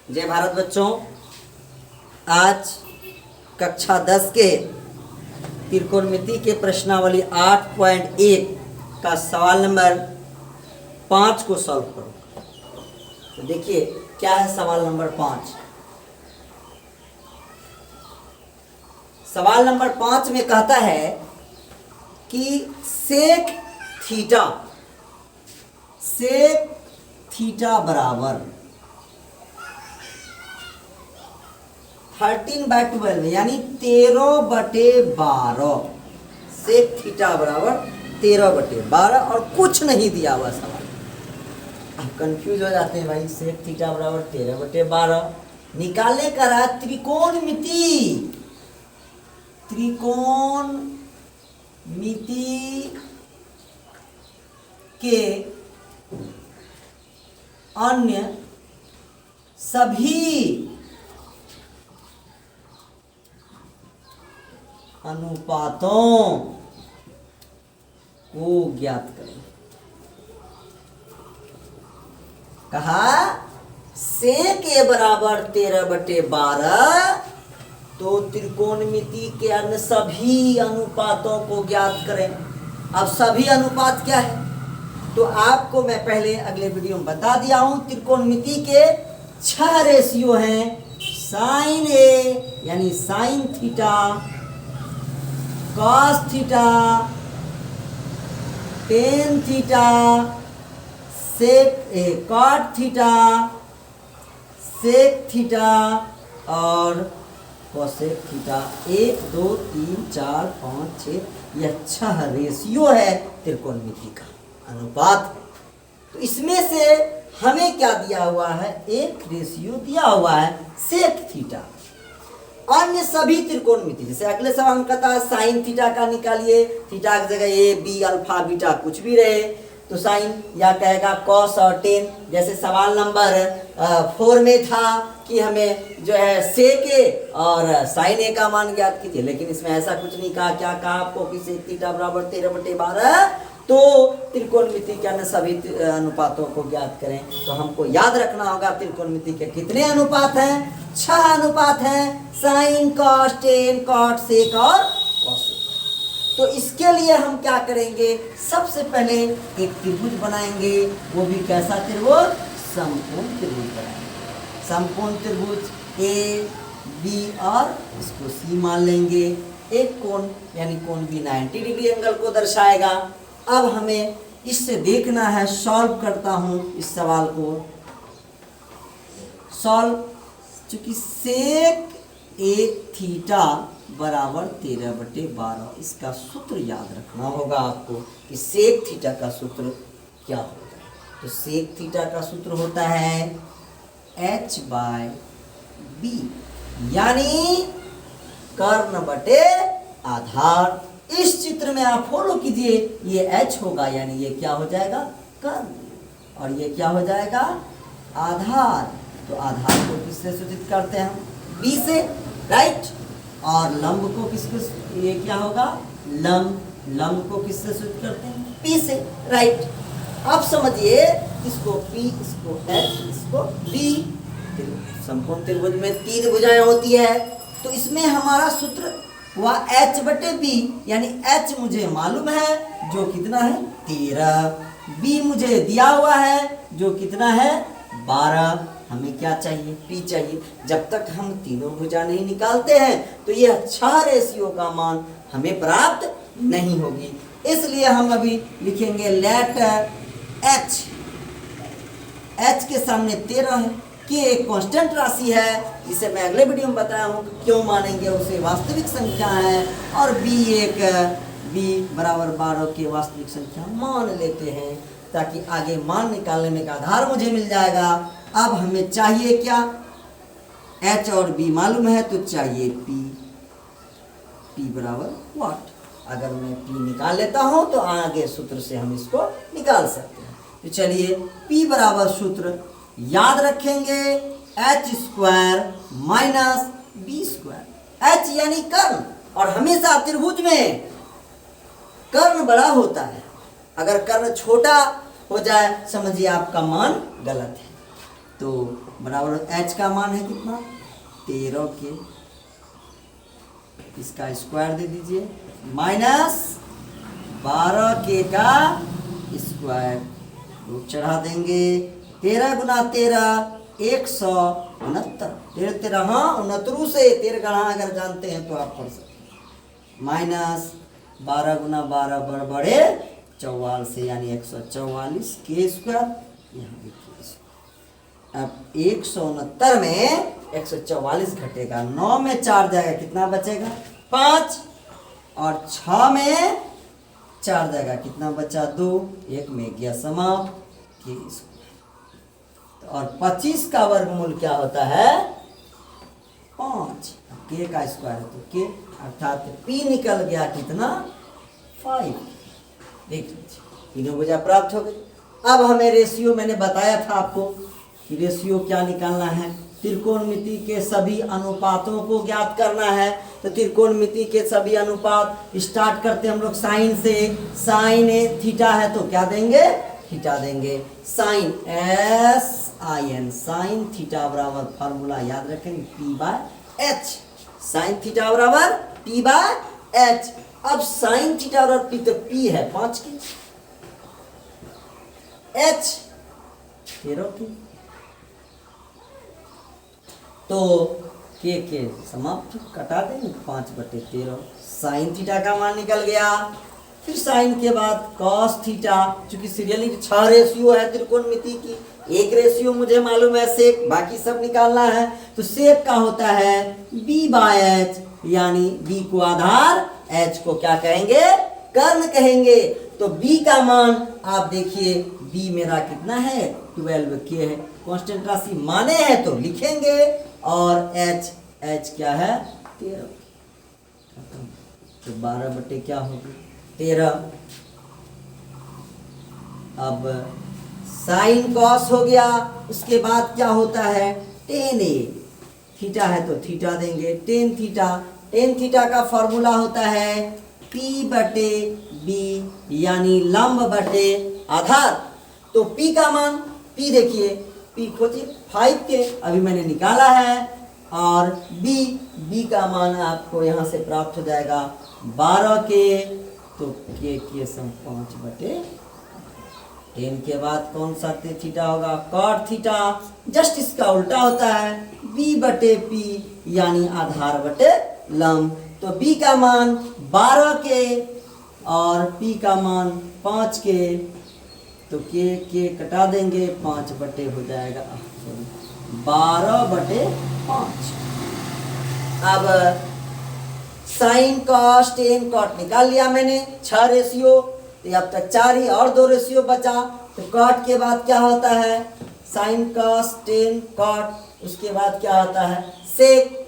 जय भारत बच्चों। आज कक्षा 10 के त्रिकोणमिति के प्रश्नावली 8.1 का सवाल नंबर 5 को सॉल्व करो। तो देखिए क्या है सवाल नंबर 5। सवाल नंबर 5 में कहता है कि सेक थीटा बराबर 13/12 यानी 13/12। सेक थीटा बराबर 13/12 और कुछ नहीं दिया हुआ सवाल। अब कंफ्यूज हो जाते हैं भाई, सेक थीटा बराबर 13/12 निकालने का रहा त्रिकोणमिति के अन्य सभी अनुपातों को ज्ञात करें। कहा सेक ए बराबर 13/12 तो त्रिकोणमिति के अन्य सभी अनुपातों को ज्ञात करें। अब सभी अनुपात क्या है तो आपको मैं पहले अगले वीडियो में बता दिया हूं। त्रिकोणमिति के 6 रेशियो हैं। साइन ए यानी sine theta, cos theta, tan theta, cot theta, sec theta और कोसेक थीटा। 1 2 3 4 5 6 यह 6 रेशियो है त्रिकोणमिति का अनुपात है। तो इसमें से हमें क्या दिया हुआ है, एक रेशियो दिया हुआ है सेक थीटा। अन्य सभी त्रिकोणमिति जैसे अगले सवाल में कहता है साइन थीटा का निकालिए, थीटा की जगह ए बी अल्फा बीटा कुछ भी रहे तो साइन, या कहेगा कॉस और टेन। जैसे सवाल नंबर 4 में था कि हमें जो है सेक ए और साइन ए का मान ज्ञात कीजिए, लेकिन इसमें ऐसा कुछ नहीं कहा। क्या कहा आपको कि सेक थीटा बराबर 13/12 तो त्रिकोणमिति के अन्य सभी अनुपातों को ज्ञात करें। तो हमको याद रखना होगा त्रिकोणमिति के कितने अनुपात हैं, 6 अनुपात हैं। साइन, कॉस, टेन, कॉट, सेक और कोसेक। तो इसके लिए हम क्या करेंगे, सबसे पहले एक त्रिभुज बनाएंगे। वो भी कैसा त्रिभुज, समकोण त्रिभुज बनाएंगे। समकोण त्रिभुज ए बी और इसको सी मान लेंगे। एक कोण यानी कोण भी 90 डिग्री एंगल को दर्शाएगा। अब हमें इससे देखना है, सॉल्व करता हूं इस सवाल को। सॉल्व, चूंकि सेक ए थीटा बराबर 13/12 इसका सूत्र याद रखना होगा आपको कि सेक थीटा का सूत्र क्या होता है। तो सेक थीटा का सूत्र होता है h/b यानी कर्ण बटे आधार। इस चित्र में आप फॉलो कीजिए, ये h होगा यानी ये क्या हो जाएगा, कर्ण, और ये क्या हो जाएगा, आधार। तो आधार को किससे सूचित करते हैं हम, b से, राइट। और लंब को किसको, ये क्या होगा, लंब को किससे सूचित करते हैं, p से, राइट। अब समझिए इसको p, इसको h, इसको b। समकोण त्रिभुज में 3 भुजाएं होती है। तो इसमें हमारा सूत्र हुआ h/b यानी h मुझे मालूम है जो कितना है 13, b मुझे दिया हुआ है जो कितना है 12। हमें क्या चाहिए, p चाहिए। जब तक हम तीनों भुजा नहीं निकालते हैं तो यह 6 रेशियो का मान हमें प्राप्त नहीं होगी। इसलिए हम अभी लिखेंगे लेट h के सामने 13 है, कि एक कांस्टेंट राशि है जिसे मैं अगले वीडियो में बताया हूँ क्यों मानेंगे उसे वास्तविक संख्या है, और b बराबर 12 की वास्तविक संख्या मान लेते हैं ताकि आगे मान निकालने में का आधार मुझे मिल जाएगा। अब हमें चाहिए क्या, h और b मालूम है तो चाहिए p बराबर व्हाट। अगर मैं p निकाल लेता हूँ तो आगे सूत्र से हम इसको निकाल सकते हैं। तो चलिए p बराबर सूत्र याद रखेंगे, h² माइनस b²। h यानी कर्ण, और हमेशा त्रिभुज में कर्ण बड़ा होता है। अगर कर्ण छोटा हो जाए समझिए आपका मान गलत है। तो बराबर एच का मान है कितना 13 के, इसका स्क्वायर दे दीजिए माइनस 12 के का स्क्वायर, रूट चढ़ा देंगे 13 गुना 13 169, 13 13 हाँ 69 से 13 गढ़ा अगर जानते हैं तो आप पढ़ सकते, माइनस 12 गुना 12 बड़े 44 से यानी 144 के स्क्वायर, यहाँ देखिए अब 169 में 144 घटेगा, 9 में 4 जाएगा कितना बचेगा 5, और 6 में 4 जाएगा कितना बचा 2, 1 में गया समाप्त के स्क्वायर। और 25 का वर्गमूल क्या होता है 5, के का स्क्वायर है तो के, अर्थात p निकल गया कितना 5। देख लीजिए तीनों भुजा प्राप्त हो गई। अब हमें रेशियो, मैंने बताया था आपको कि रेशियो क्या निकालना है, त्रिकोणमिति के सभी अनुपातों को ज्ञात करना है। तो त्रिकोणमिति के सभी अनुपात स्टार्ट करते हम लोग साइन से, साइन थीटा है तो क्या देंगे थीटा देंगे, साइन SIN साइन थीटा बराबर फार्मूला याद रखेंगे P/H, साइन थीटा बराबर P/H। अब साइन थीटा बराबर P, तो P है 5 की, H 13 की, तो के समाप्त कटा देंगे 5/13, साइन थीटा का मान निकल गया। फिर साइन के बाद कॉस थीटा, चूंकि सीरियली 6 रेशियो है त्रिकोणमिति की, एक रेशियो मुझे मालूम है सेक, बाकी सब निकालना है। तो सेक का होता है B/H, यानी B को आधार, H को क्या कहेंगे कर्ण कहेंगे। तो B का मान आप देखिए, B मेरा कितना है 12 के है, कांस्टेंट राशि माने हैं तो लिखेंगे, और H क्या है 13, तो 12 क्या होगी 13। अब साइन कॉस हो गया, उसके बाद क्या होता है टेन ए, थीटा है तो थीटा देंगे, टेन थीटा का फॉर्मूला होता है P/B, यानी लंब बटे आधार। तो P का मान, P देखिए P खोजिए 5 के, अभी मैंने निकाला है, और B का मान आपको यहाँ से प्राप्त हो जाएगा 12 के, तो के सम 5/10 के बाद कौन सा थीटा होगा कॉट थीटा, जस्ट इसका उल्टा होता है B/P, यानी आधार बटे लंब। तो B का मान 12 के और P का मान 5 के, तो के कटा देंगे 5 हो जाएगा 12/5। अब साइन कॉस टेन कॉट निकाल लिया मैंने, 6 रेशियो, तो अब तक 4 ही और 2 रेशियो बचा। तो कॉट के बाद क्या होता है साइन कॉस टेन कॉट, उसके बाद क्या होता है सेक,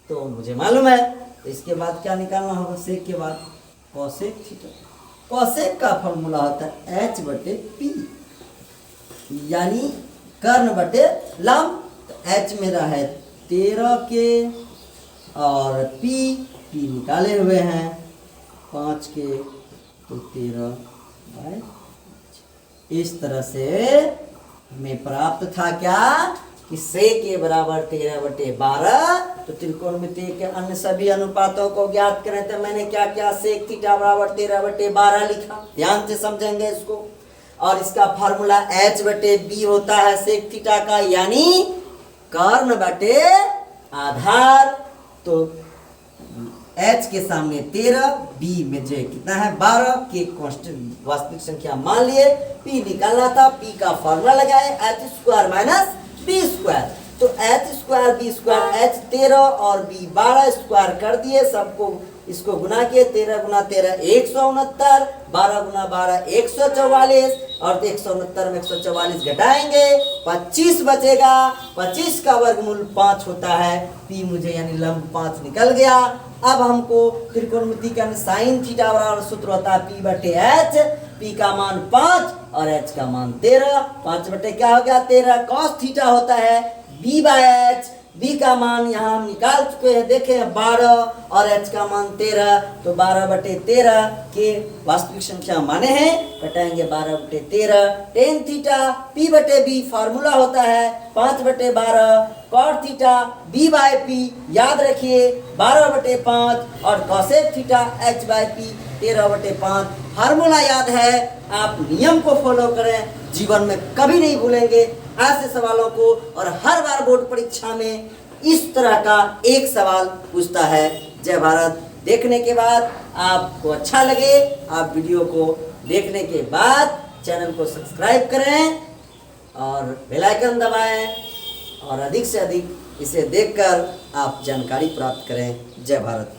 तो मुझे मालूम है। तो इसके बाद क्या निकालना होगा सेक के बाद कॉसेक थीटा, कॉसेक का फॉर्मूला होता है H/P, यानी कर्ण बटे लंब। तो H मेरा है 13 के, और P निकाले हुए हैं 5 के, तो 13/5। इस तरह से हमें प्राप्त था क्या कि से के बराबर 13/12। तो त्रिकोणमिति के अन्य सभी अनुपातों को ज्ञात करें, तो मैंने क्या क्या सेक थीटा बराबर 13/12 लिखा, ध्यान से समझेंगे इसको। और इसका फार्मूला H/B होता है सेक थीटा का, यानी कर्ण बटे आधार। तो H के सामने 13, B में जो कितना है 12, के कांस्टेंट वास्तविक संख्या मान लिए, P निकालना था, P का फॉर्मूला लगाए H² माइनस B²। तो H² B², H 13 और B 12 स्क्वायर कर दिए, सबको इसको गुना किए, 13 गुना 13 169, 12 गुना 12 144, और 169 में 144 घटाएंगे 25 बचेगा। 25 का वर्गमूल 5 होता है, P मुझे यानी लंब 5 निकल गया। अब हमको त्रिकोणमिति का साइन थीटा बराबर सूत्र होता है P/H, P का मान 5 और H का मान 13, 5 बटे क्या हो गया 13। कॉस थीटा होता है B/H, बी का मान यहाँ हम निकाल चुके हैं, देखें 12 और एच का मान 13, तो 12/13 के वास्तविक संख्या माने हैं, घटाएंगे 12/13। टेन थीटा P/B फार्मूला होता है 5/12 कॉट थीटा B/P, याद रखिए 12/5 और कॉसेक थीटा H/P 13/5। फार्मूला याद है, आप नियम को फॉलो करें, जीवन में कभी नहीं भूलेंगे ऐसे सवालों को। और हर बार बोर्ड परीक्षा में इस तरह का एक सवाल पूछता है। जय भारत। देखने के बाद आपको अच्छा लगे, आप वीडियो को देखने के बाद चैनल को सब्सक्राइब करें और बेल आइकन दबाएं और अधिक से अधिक इसे देखकर आप जानकारी प्राप्त करें। जय भारत।